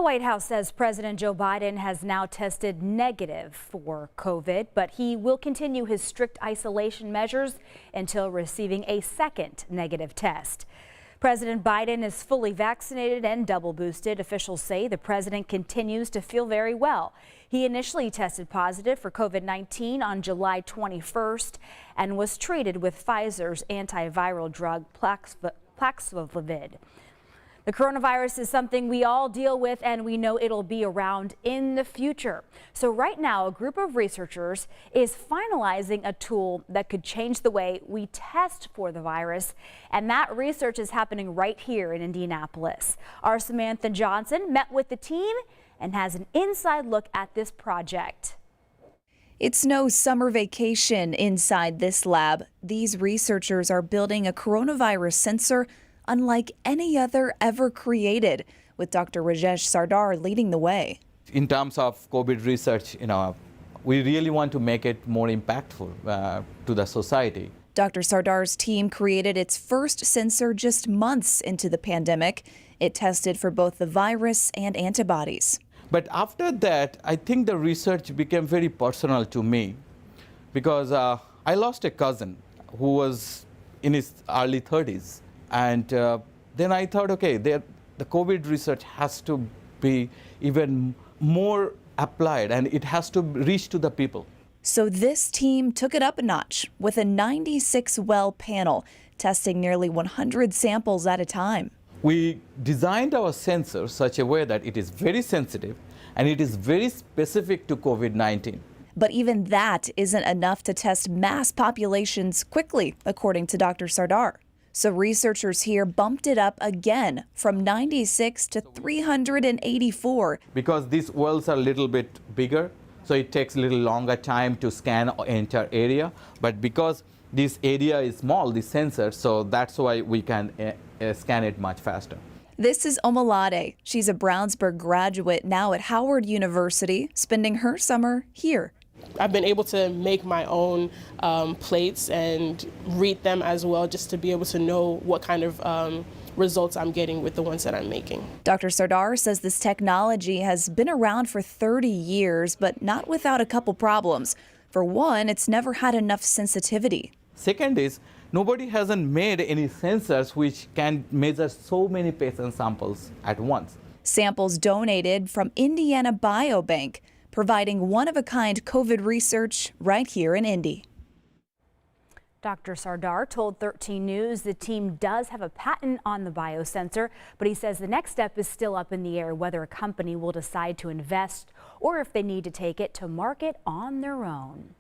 The White House says President Joe Biden has now tested negative for COVID, but he will continue his strict isolation measures until receiving a second negative test. President Biden is fully vaccinated and double boosted. Officials say the president continues to feel very well. He initially tested positive for COVID-19 on July 21st and was treated with Pfizer's antiviral drug Paxlovid. The coronavirus is something we all deal with, and we know it'll be around in the future. So right now, a group of researchers is finalizing a tool that could change the way we test for the virus. And that research is happening right here in Indianapolis. Our Samantha Johnson met with the team and has an inside look at this project. It's no summer vacation inside this lab. These researchers are building a coronavirus sensor unlike any other ever created, with Dr. Rajesh Sardar leading the way. In terms of COVID research, we really want to make it more impactful to the society. Dr. Sardar's team created its first sensor just months into the pandemic. It tested for both the virus and antibodies. But after that, I think the research became very personal to me because I lost a cousin who was in his early 30s. And then I thought, okay, the COVID research has to be even more applied and it has to reach to the people. So this team took it up a notch with a 96-well panel, testing nearly 100 samples at a time. We designed our sensor such a way that it is very sensitive and it is very specific to COVID-19. But even that isn't enough to test mass populations quickly, according to Dr. Sardar. So researchers here bumped it up again from 96 to 384. Because these wells are a little bit bigger, so it takes a little longer time to scan an entire area. But because this area is small, the sensor, so that's why we can scan it much faster. This is Omalade. She's a Brownsburg graduate now at Howard University, spending her summer here. I've been able to make my own plates and read them as well, just to be able to know what kind of results I'm getting with the ones that I'm making. Dr. Sardar says this technology has been around for 30 years, but not without a couple problems. For one, it's never had enough sensitivity. Second is, nobody hasn't made any sensors which can measure so many patient samples at once. Samples donated from Indiana Biobank, providing one-of-a-kind COVID research right here in Indy. Dr. Sardar told 13 News the team does have a patent on the biosensor, but he says the next step is still up in the air, whether a company will decide to invest or if they need to take it to market on their own.